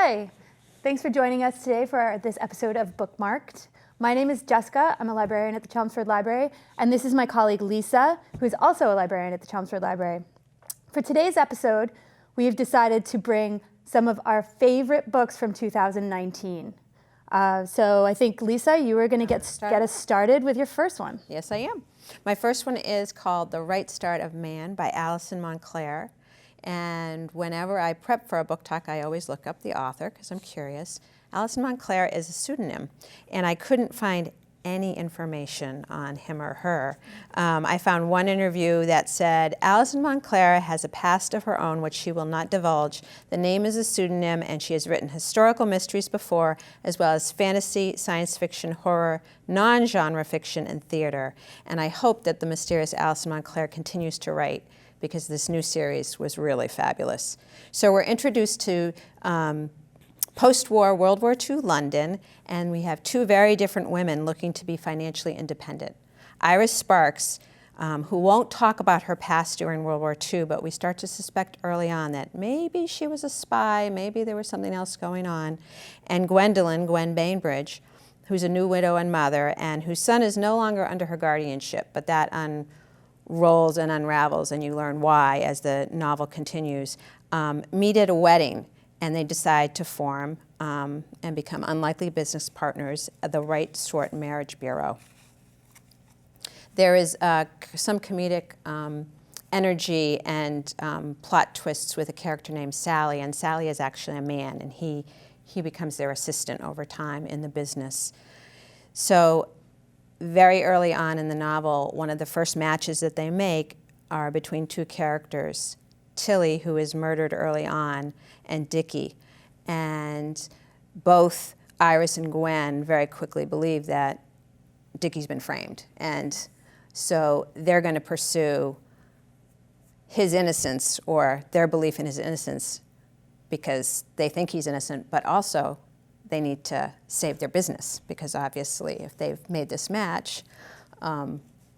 Hi, thanks for joining us today for this episode of BookMarked. My name is Jessica. I'm a librarian at the Chelmsford Library, and this is my colleague Lisa, who is also a librarian at the Chelmsford Library. For today's episode, we have decided to bring some of our favorite books from 2019. So I think, Lisa, you were going to get us started with your first one. Yes, I am. My first one is called The Right Start of Man by Alison Montclair. And whenever I prep for a book talk, I always look up the author because I'm curious. Alison Montclair is a pseudonym, and I couldn't find any information on him or her. I found one interview that said, Alison Montclair has a past of her own which she will not divulge. The name is a pseudonym, and she has written historical mysteries before, as well as fantasy, science fiction, horror, non-genre fiction, and theater. And I hope that the mysterious Alison Montclair continues to write, because this new series was really fabulous. So we're introduced to post-war World War II London, and we have two very different women looking to be financially independent. Iris Sparks, who won't talk about her past during World War II, but we start to suspect early on that maybe she was a spy, maybe there was something else going on. And Gwen Bainbridge, who's a new widow and mother, and whose son is no longer under her guardianship, but that unrolls and unravels, and you learn why as the novel continues, meet at a wedding, and they decide to form and become unlikely business partners at the Right Sort Marriage Bureau. There is some comedic energy and plot twists with a character named Sally, and Sally is actually a man, and he becomes their assistant over time in the business. So very early on in the novel, one of the first matches that they make are between two characters, Tilly, who is murdered early on, and Dickie. And both Iris and Gwen very quickly believe that Dickie's been framed. And so they're going to pursue his innocence, or their belief in his innocence, because they think he's innocent, but also they need to save their business, because obviously if they've made this match,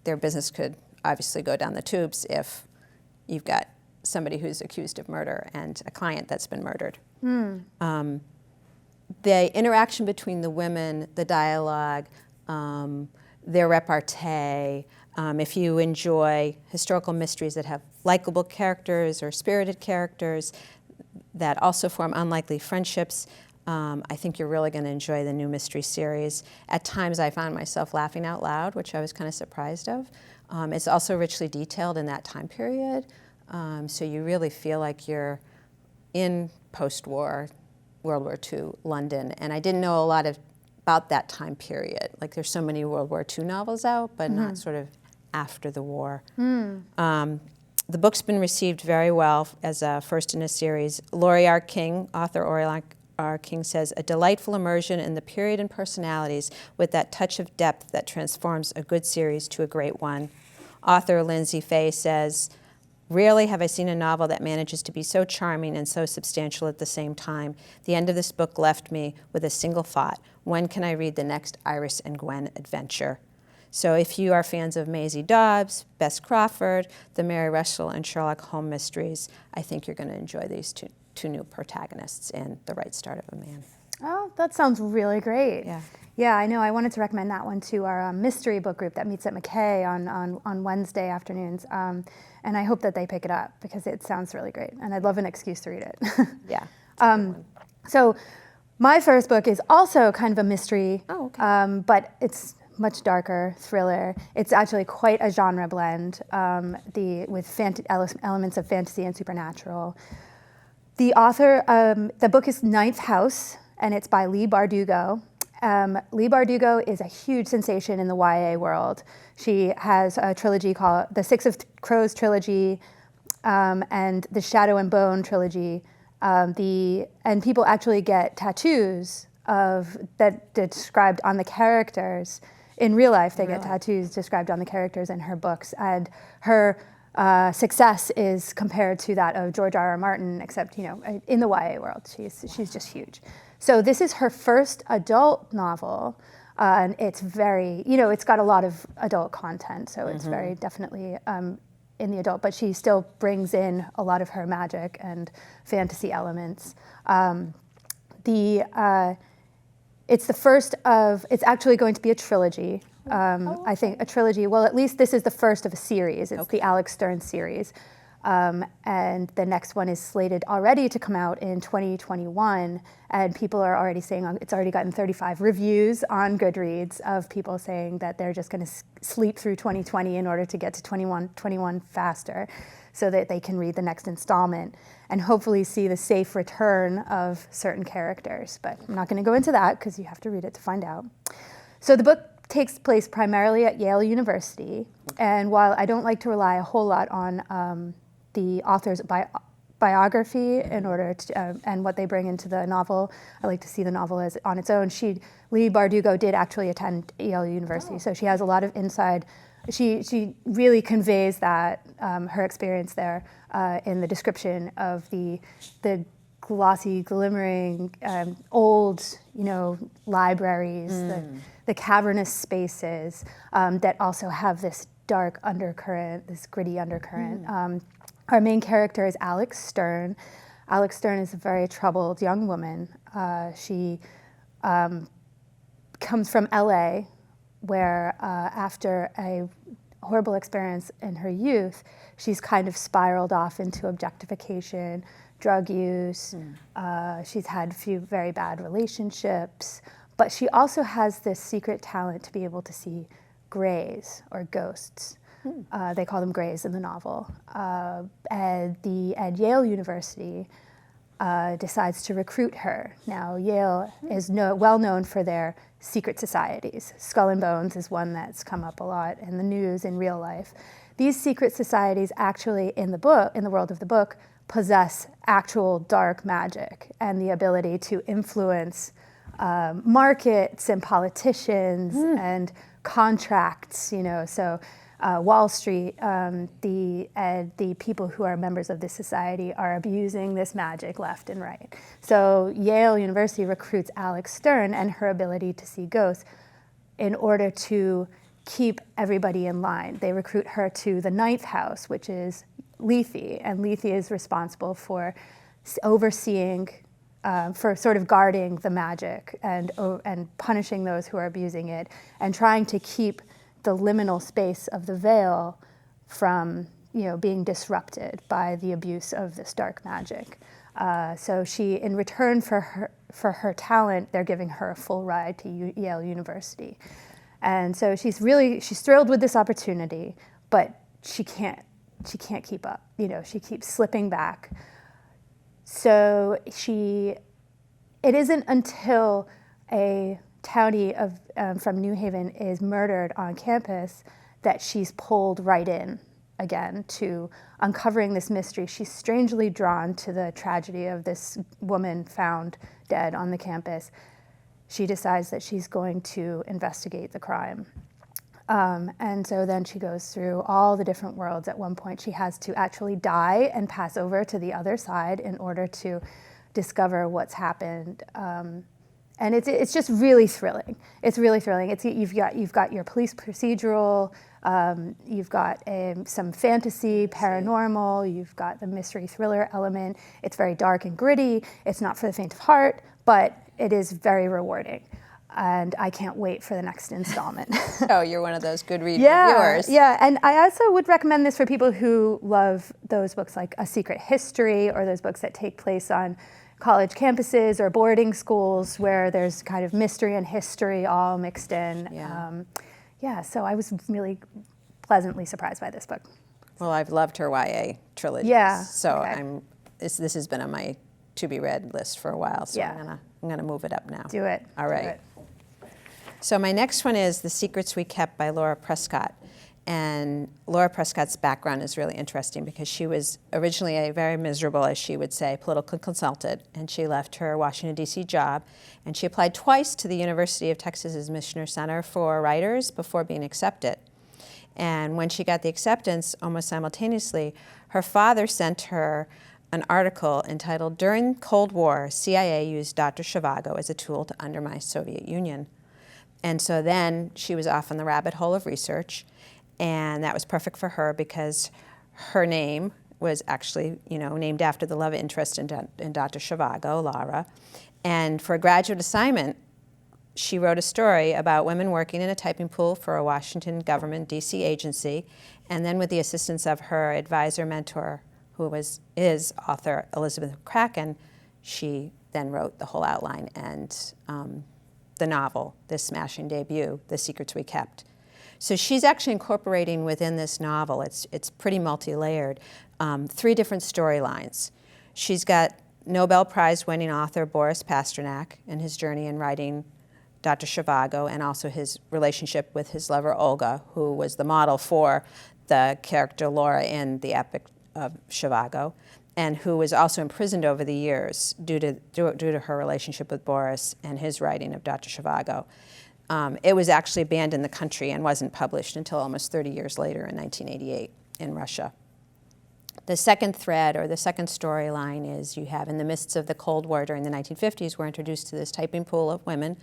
their business could obviously go down the tubes if you've got somebody who's accused of murder and a client that's been murdered. The interaction between the women, the dialogue, their repartee, if you enjoy historical mysteries that have likable characters or spirited characters that also form unlikely friendships, I think you're really going to enjoy the new mystery series. At times I found myself laughing out loud, which I was kind of surprised of. It's also richly detailed in that time period, so you really feel like you're in post-war World War II London. And I didn't know a lot about that time period. Like, there's so many World War II novels out, but not sort of after the war. The book's been received very well as a first in a series. Laurie R. King, author Laurie R. King, says, a delightful immersion in the period and personalities with that touch of depth that transforms a good series to a great one. Author Lindsay Fay says, rarely have I seen a novel that manages to be so charming and so substantial at the same time. The end of this book left me with a single thought. When can I read the next Iris and Gwen adventure? So if you are fans of Maisie Dobbs, Bess Crawford, the Mary Russell and Sherlock Holmes mysteries, I think you're going to enjoy these two new protagonists in The Right Start of a Man. Oh, that sounds really great. Yeah. Yeah, I know. I wanted to recommend that one to our mystery book group that meets at McKay on Wednesday afternoons. And I hope that they pick it up, because it sounds really great. And I'd love an excuse to read it. Yeah. So my first book is also kind of a mystery, but it's much darker thriller. It's actually quite a genre blend with elements of fantasy and supernatural. The author, the book is Ninth House, and it's by Leigh Bardugo. Leigh Bardugo is a huge sensation in the YA world. She has a trilogy called the Six of Crows trilogy and the Shadow and Bone trilogy. And people actually get tattoos that described on the characters. In real life, they get tattoos described on the characters in her books. And her success is compared to that of George R.R. Martin, except, in the YA world, she's just huge. So this is her first adult novel, and it's very, it's got a lot of adult content, so it's very definitely in the adult, but she still brings in a lot of her magic and fantasy elements. It's the first of, it's actually going to be a trilogy. I think a trilogy, well, at least this is the first of a series. It's the Alex Stern series. And the next one is slated already to come out in 2021. And people are already saying it's already gotten 35 reviews on Goodreads of people saying that they're just going to sleep through 2020 in order to get to 21 faster so that they can read the next installment and hopefully see the safe return of certain characters. But I'm not going to go into that because you have to read it to find out. So the book takes place primarily at Yale University. And while I don't like to rely a whole lot on the author's biography in order to, and what they bring into the novel, I like to see the novel as on its own. Leigh Bardugo did actually attend Yale University, so she has a lot of inside. She really conveys that her experience there in the description of the glossy, glimmering, old, libraries, the cavernous spaces that also have this dark undercurrent, this gritty undercurrent. Our main character is Alex Stern. Alex Stern is a very troubled young woman. She comes from LA, where after a horrible experience in her youth, she's kind of spiraled off into objectification, drug use. She's had a few very bad relationships, but she also has this secret talent to be able to see grays or ghosts. They call them grays in the novel. At Yale University decides to recruit her. Now, Yale is well known for their secret societies. Skull and Bones is one that's come up a lot in the news in real life. These secret societies actually, in the world of the book, possess actual dark magic and the ability to influence markets and politicians and contracts, so Wall Street, the people who are members of this society are abusing this magic left and right. So Yale University recruits Alex Stern and her ability to see ghosts in order to keep everybody in line. They recruit her to the ninth house, which is Lethe, and Lethe is responsible for overseeing, for sort of guarding the magic and punishing those who are abusing it and trying to keep the liminal space of the veil from being disrupted by the abuse of this dark magic. So she, in return for her talent, they're giving her a full ride to Yale University. And so she's thrilled with this opportunity, but she can't keep up. She keeps slipping back. So it isn't until a townie from New Haven is murdered on campus that she's pulled right in again to uncovering this mystery. She's strangely drawn to the tragedy of this woman found dead on the campus. She decides that she's going to investigate the crime. And so then she goes through all the different worlds. At one point, she has to actually die and pass over to the other side in order to discover what's happened. And it's just really thrilling. It's really thrilling. You've got your police procedural, you've got some fantasy, paranormal, you've got the mystery thriller element. It's very dark and gritty. It's not for the faint of heart, but it is very rewarding. And I can't wait for the next installment. Oh, you're one of those Goodreads reviewers. Yeah, and I also would recommend this for people who love those books like A Secret History or those books that take place on college campuses or boarding schools where there's kind of mystery and history all mixed in. So I was really pleasantly surprised by this book. Well, I've loved her YA trilogy. Yeah. So okay. This has been on my to-be-read list for a while, so I'm gonna move it up now. Do it. All right. So my next one is The Secrets We Kept by Laura Prescott. And Laura Prescott's background is really interesting because she was originally a very miserable, as she would say, political consultant, and she left her Washington, D.C. job, and she applied twice to the University of Texas's Michener Center for Writers before being accepted. And when she got the acceptance, almost simultaneously, her father sent her an article entitled, "During Cold War, CIA Used Dr. Zhivago as a Tool to Undermine Soviet Union." And so then she was off on the rabbit hole of research, and that was perfect for her because her name was actually, named after the love interest in Dr. Zhivago, Lara. And for a graduate assignment, she wrote a story about women working in a typing pool for a Washington government DC agency, and then with the assistance of her advisor mentor, who is author Elizabeth Kraken, she then wrote the whole outline and the novel, this smashing debut, The Secrets We Kept. So she's actually incorporating within this novel, it's pretty multi-layered, 3 different storylines. She's got Nobel Prize winning author Boris Pasternak and his journey in writing Dr. Zhivago, and also his relationship with his lover Olga, who was the model for the character Laura in the epic of Zhivago, and who was also imprisoned over the years due to her relationship with Boris and his writing of Dr. Zhivago. It was actually banned in the country and wasn't published until almost 30 years later in 1988 in Russia. The second thread, or the second storyline, is you have, in the midst of the Cold War during the 1950s, we're introduced to this typing pool of women,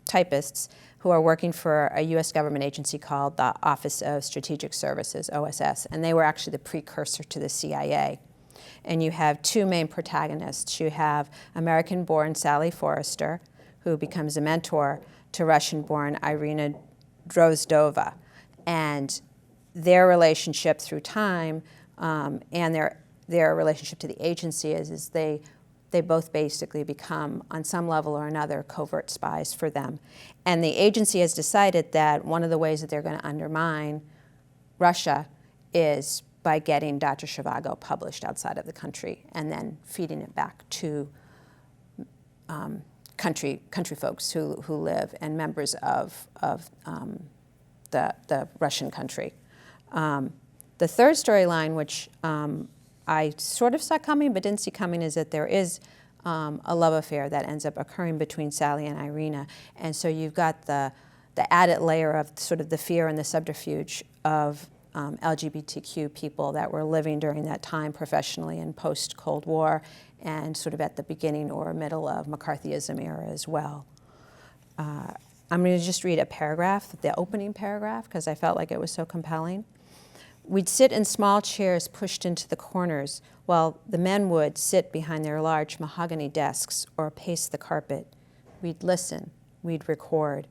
typists, who are working for a U.S. government agency called the Office of Strategic Services, OSS, and they were actually the precursor to the CIA. And you have 2 main protagonists. You have American-born Sally Forrester, who becomes a mentor to Russian-born Irina Drozdova, and their relationship through time and their relationship to the agency is they both basically become, on some level or another, covert spies for them. And the agency has decided that one of the ways that they're going to undermine Russia is by getting Dr. Zhivago published outside of the country and then feeding it back to country folks who live and members of the Russian country. The third storyline, which I sort of saw coming but didn't see coming, is that there is a love affair that ends up occurring between Sally and Irina. And so you've got the added layer of sort of the fear and the subterfuge of LGBTQ people that were living during that time professionally in post-Cold War and sort of at the beginning or middle of McCarthyism era as well. I'm going to just read a paragraph, the opening paragraph, because I felt like it was so compelling. We'd sit in small chairs pushed into the corners, while the men would sit behind their large mahogany desks or pace the carpet. We'd listen. We'd record.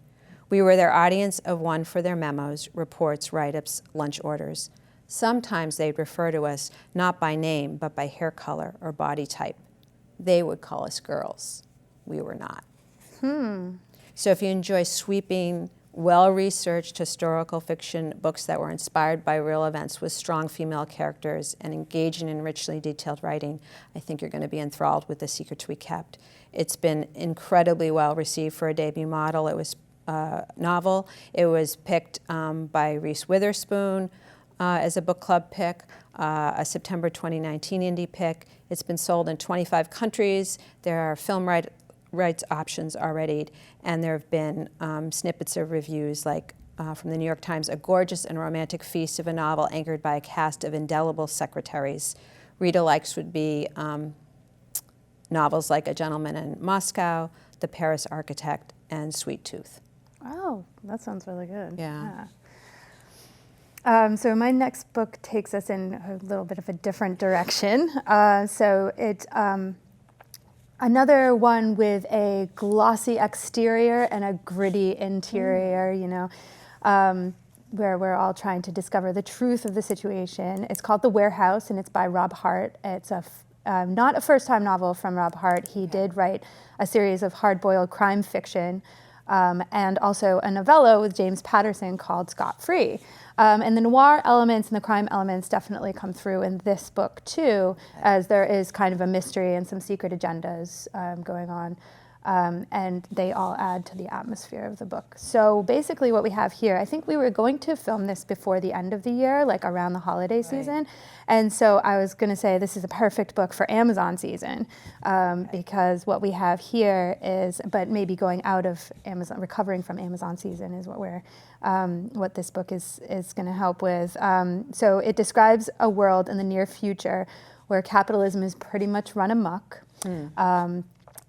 We were their audience of one for their memos, reports, write-ups, lunch orders. Sometimes they'd refer to us not by name, but by hair color or body type. They would call us girls. We were not. So if you enjoy sweeping, well-researched historical fiction books that were inspired by real events with strong female characters and engaging in richly detailed writing, I think you're going to be enthralled with The Secrets We Kept. It's been incredibly well received for a debut novel. It was picked by Reese Witherspoon as a book club pick, a September 2019 indie pick. It's been sold in 25 countries. There are film rights options already, and there have been snippets of reviews like from the New York Times, a gorgeous and romantic feast of a novel anchored by a cast of indelible secretaries. Reader likes would be novels like A Gentleman in Moscow, The Paris Architect, and Sweet Tooth. Oh, that sounds really good. Yeah. So my next book takes us in a little bit of a different direction. So it's another one with a glossy exterior and a gritty interior, you know, where we're all trying to discover the truth of the situation. It's called The Warehouse, and it's by Rob Hart. It's not a first-time novel from Rob Hart. He did write a series of hard-boiled crime fiction, and also a novella with James Patterson called Scott Free. And the noir elements and the crime elements definitely come through in this book too, as there is kind of a mystery and some secret agendas going on. And they all add to the atmosphere of the book. So basically what we have here, I think we were going to film this before the end of the year, like around the holiday season. And so I was going to say this is a perfect book for Amazon season, because what we have here is, but maybe going out of Amazon, recovering from Amazon season is what this book is going to help with. So it describes a world in the near future where capitalism is pretty much run amok.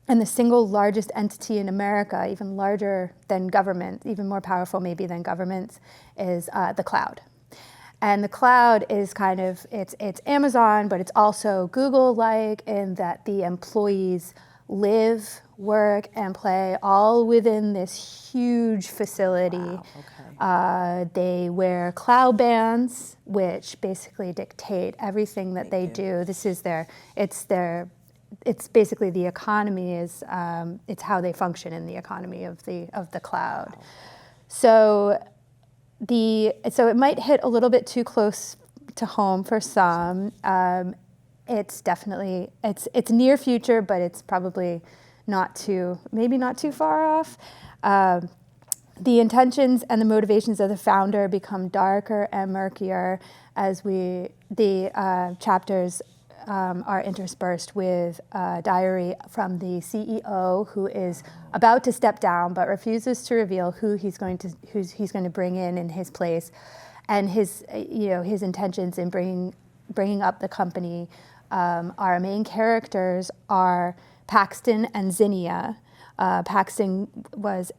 And the single largest entity in America, even larger than government, even more powerful maybe than governments, is the cloud. And the cloud is kind of, it's Amazon, but it's also Google-like in that the employees live, work, and play all within this huge facility. Wow, okay. They wear cloud bands, which basically dictate everything that they do. This is it's basically the economy is, it's how they function in the economy of the cloud. Wow. So it might hit a little bit too close to home for some. It's definitely, it's near future, but it's probably maybe not too far off. The intentions and the motivations of the founder become darker and murkier as the chapters are interspersed with a diary from the CEO, who is about to step down but refuses to reveal who he's going to bring in his place, and his intentions in bringing up the company. Our main characters are Paxton and Zinnia. Paxton was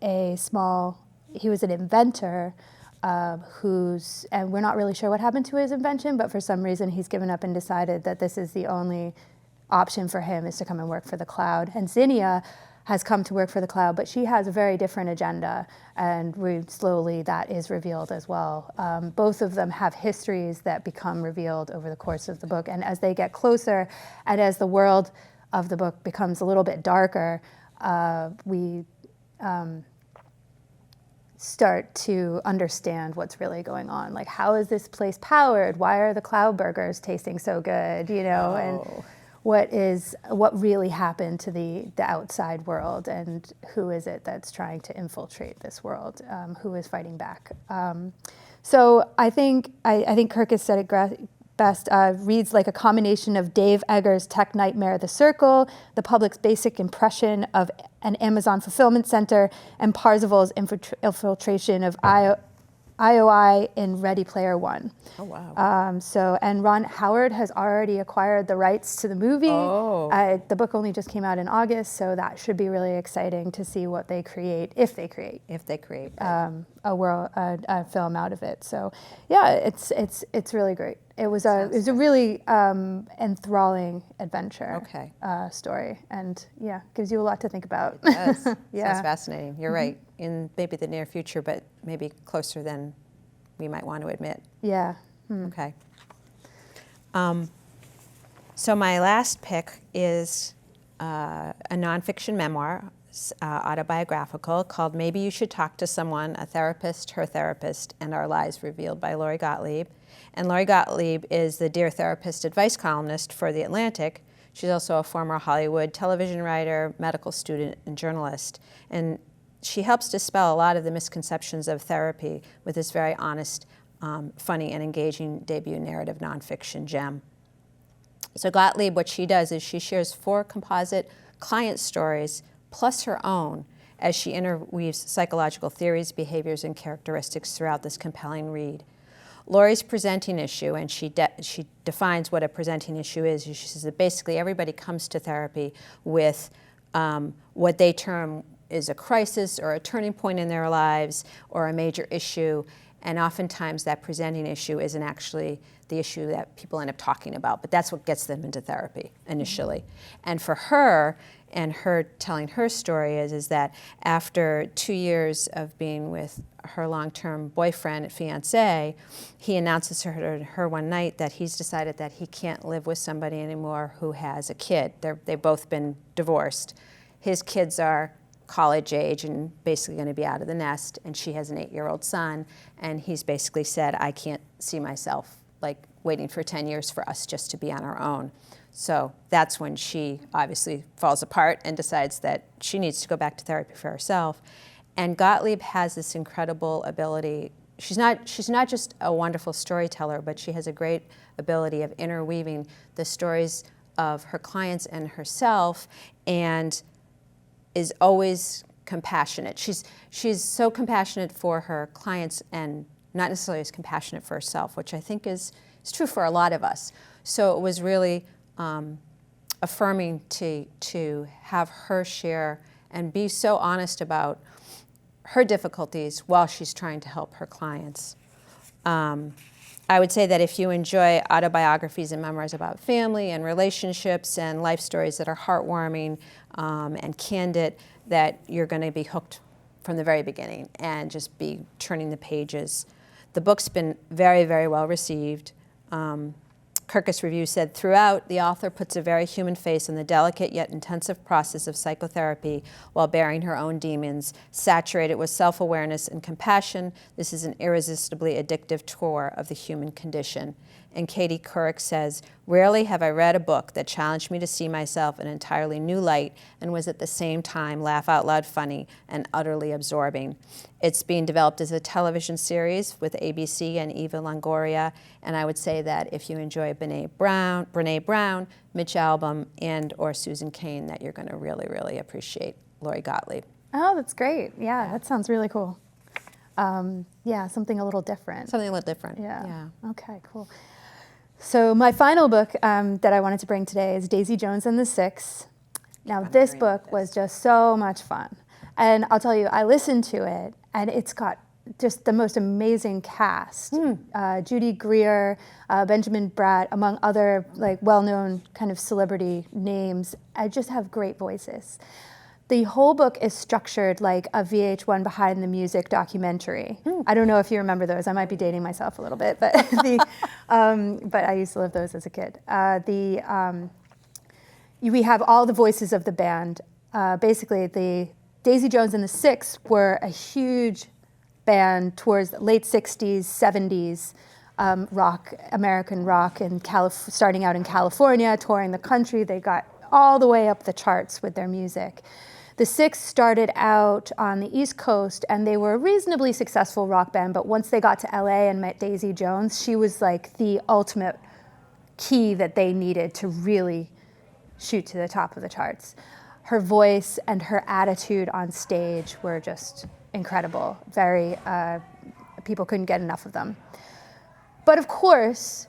he was an inventor and we're not really sure what happened to his invention, but for some reason he's given up and decided that this is the only option for him, is to come and work for the cloud. And Zinnia has come to work for the cloud, but she has a very different agenda, and slowly that is revealed as well. Both of them have histories that become revealed over the course of the book, and as they get closer, and as the world of the book becomes a little bit darker, we start to understand what's really going on. Like, how is this place powered? Why are the cloud burgers tasting so good? And what really happened to the outside world, and who is it that's trying to infiltrate this world? Who is fighting back? So I think Kirk has said it best. Reads like a combination of Dave Eggers' tech nightmare, The Circle, the public's basic impression of an Amazon fulfillment center, and Parzival's infiltration of IOI in Ready Player One. Oh, wow. And Ron Howard has already acquired the rights to the movie. Oh. The book only just came out in August, so that should be really exciting to see what they create, if they create a film out of it. So yeah, it's really great. It was a really enthralling adventure story, and yeah, gives you a lot to think about. It does. Yeah. Sounds fascinating. You're right. In maybe the near future, but maybe closer than we might want to admit. Yeah. Okay. So my last pick is a nonfiction memoir, autobiographical, called Maybe You Should Talk to Someone, A Therapist, Her Therapist, and Our Lives Revealed by Lori Gottlieb. And Lori Gottlieb is the Dear Therapist advice columnist for The Atlantic. She's also a former Hollywood television writer, medical student, and journalist. And she helps dispel a lot of the misconceptions of therapy with this very honest, funny, and engaging debut narrative nonfiction gem. So Gottlieb, what she does is she shares 4 composite client stories plus her own as she interweaves psychological theories, behaviors, and characteristics throughout this compelling read. Lori's presenting issue, and she defines what a presenting issue is. She says that basically everybody comes to therapy with what they term is a crisis or a turning point in their lives or a major issue, and oftentimes that presenting issue isn't actually the issue that people end up talking about, but that's what gets them into therapy initially. And for her, and her telling her story is that after 2 years of being with her long-term boyfriend, fiancé, he announces to her one night that he's decided that he can't live with somebody anymore who has a kid. They've both been divorced. His kids are college age and basically going to be out of the nest, and she has an 8-year-old son, and he's basically said, I can't see myself like waiting for 10 years for us just to be on our own. So that's when she obviously falls apart and decides that she needs to go back to therapy for herself. And Gottlieb has this incredible ability. She's not just a wonderful storyteller, but she has a great ability of interweaving the stories of her clients and herself, and is always compassionate. She's so compassionate for her clients and not necessarily as compassionate for herself, which I think is true for a lot of us. So it was really affirming to have her share and be so honest about her difficulties while she's trying to help her clients. I would say that if you enjoy autobiographies and memoirs about family and relationships and life stories that are heartwarming and candid, that you're going to be hooked from the very beginning and just be turning the pages. The book's been very, very well received. Kirkus Review said, throughout, the author puts a very human face on the delicate yet intensive process of psychotherapy while bearing her own demons. Saturated with self-awareness and compassion, this is an irresistibly addictive tour of the human condition. And Katie Couric says, rarely have I read a book that challenged me to see myself in an entirely new light and was at the same time laugh out loud funny and utterly absorbing. It's being developed as a television series with ABC and Eva Longoria, and I would say that if you enjoy Brene Brown, Mitch Albom, and or Susan Cain, that you're going to really, really appreciate Lori Gottlieb. Oh, that's great. Yeah, that sounds really cool. Yeah, something a little different. Something a little different. Yeah. Okay, cool. So my final book that I wanted to bring today is Daisy Jones and the Six. Now this book was just so much fun. And I'll tell you, I listened to it and it's got just the most amazing cast. Judy Greer, Benjamin Bratt, among other like well-known kind of celebrity names. I just have great voices. The whole book is structured like a VH1 Behind the Music documentary. I don't know if you remember those. I might be dating myself a little bit, but but I used to live those as a kid. We have all the voices of the band. Basically, the Daisy Jones and the Six were a huge band towards the late 60s, 70s, rock, American rock, and starting out in California, touring the country. They got all the way up the charts with their music. The Six started out on the East Coast, and they were a reasonably successful rock band, but once they got to LA and met Daisy Jones, she was like the ultimate key that they needed to really shoot to the top of the charts. Her voice and her attitude on stage were just incredible. Very, people couldn't get enough of them. But of course,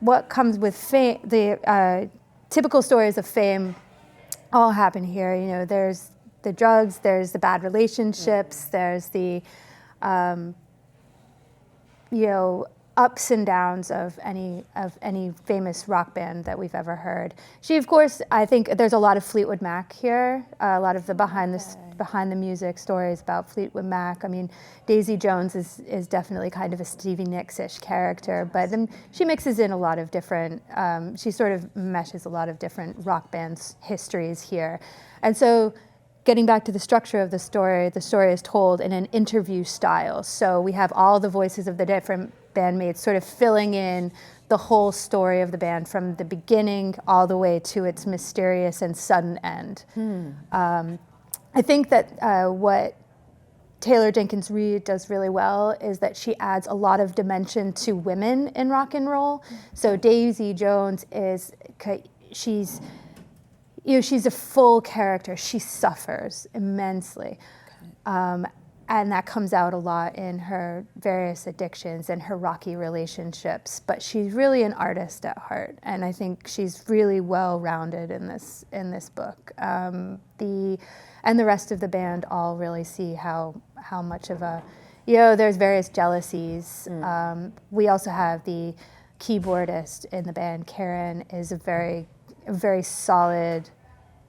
what comes with fame, the typical stories of fame all happen here. You know, there's the drugs, there's the bad relationships, there's the, ups and downs of any famous rock band that we've ever heard. She, of course, I think there's a lot of Fleetwood Mac here, a lot of the behind the music stories about Fleetwood Mac. I mean, Daisy Jones is definitely kind of a Stevie Nicks-ish character, but then she mixes in a lot of different, she sort of meshes a lot of different rock bands' histories here. And so getting back to the structure of the story is told in an interview style. So we have all the voices of the different bandmates sort of filling in the whole story of the band from the beginning all the way to its mysterious and sudden end. I think that what Taylor Jenkins Reid does really well is that she adds a lot of dimension to women in rock and roll. So Daisy Jones she's a full character. She suffers immensely. And that comes out a lot in her various addictions and her rocky relationships. But she's really an artist at heart, and I think she's really well-rounded in this book. And the rest of the band all really see how much of a, there's various jealousies. We also have the keyboardist in the band. Karen is a very solid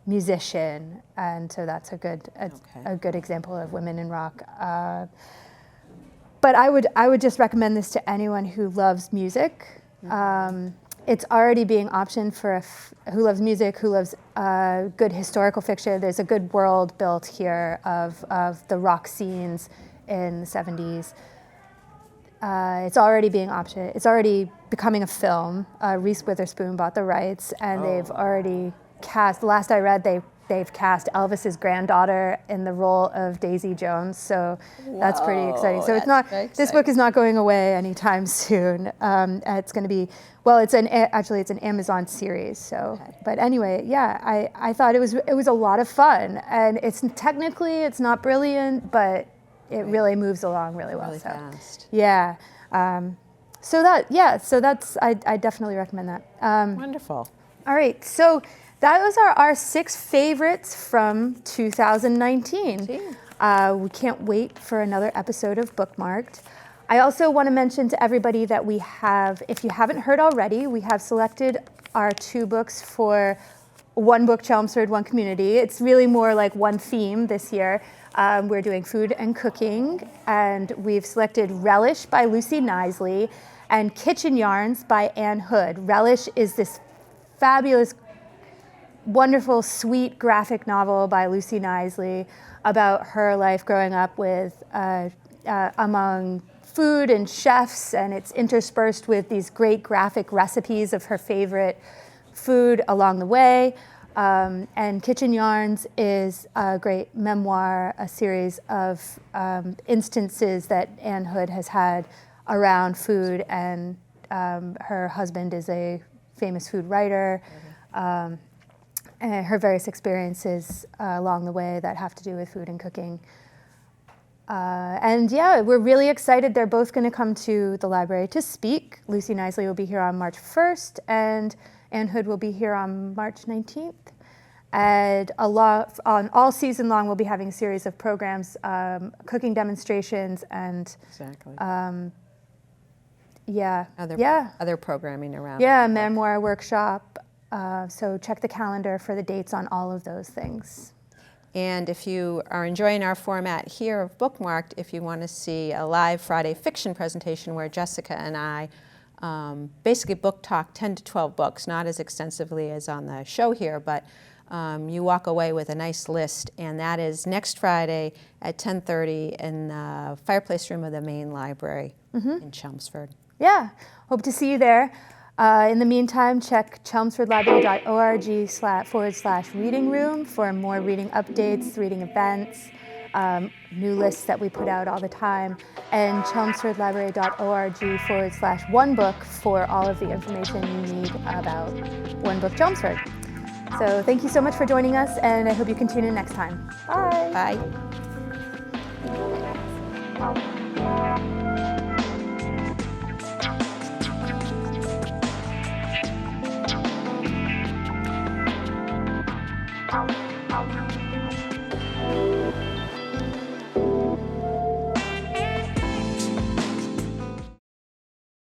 musician, and so that's a good example of women in rock. But I would just recommend this to anyone who loves music. It's already being optioned for who loves music, who loves good historical fiction. There's a good world built here of the rock scenes in the 70s. It's already being optioned. It's already becoming a film. Reese Witherspoon bought the rights, and they've already cast. Last I read, they've cast Elvis's granddaughter in the role of Daisy Jones. So that's pretty exciting. So it's not. This book is not going away anytime soon. It's going to be. Well, it's an Amazon series. So, but anyway, yeah, I thought it was a lot of fun, and it's not brilliant, but it really moves along really well. Really fast. Yeah. So that's I definitely recommend that. Wonderful. All right, so that was our 6 favorites from 2019. We can't wait for another episode of BookMarked. I also want to mention to everybody that we have, if you haven't heard already, we have selected our 2 books for One Book Chelmsford, One Community. It's really more like one theme this year. We're doing food and cooking, and we've selected Relish by Lucy Knisley and Kitchen Yarns by Anne Hood. Relish is this fabulous, wonderful, sweet graphic novel by Lucy Knisley about her life growing up with among food and chefs, and it's interspersed with these great graphic recipes of her favorite food along the way. And Kitchen Yarns is a great memoir, a series of instances that Anne Hood has had around food, and her husband is a famous food writer, and her various experiences along the way that have to do with food and cooking. And yeah, we're really excited. They're both going to come to the library to speak. Lucy Knisley will be here on March 1st, and Anne Hood will be here on March 19th. And on all season long, we'll be having a series of programs, cooking demonstrations, and other programming around. Yeah, memoir workshop. So check the calendar for the dates on all of those things. And if you are enjoying our format here of Bookmarked, if you want to see a live Friday fiction presentation where Jessica and I basically book talk 10 to 12 books, not as extensively as on the show here, but you walk away with a nice list, and that is next Friday at 10:30 in the fireplace room of the main library in Chelmsford. Yeah, hope to see you there. In the meantime, check chelmsfordlibrary.org/reading room for more reading updates, reading events, new lists that we put out all the time, and chelmsfordlibrary.org/one book for all of the information you need about One Book Chelmsford. So thank you so much for joining us, and I hope you can tune in next time. Bye. Bye.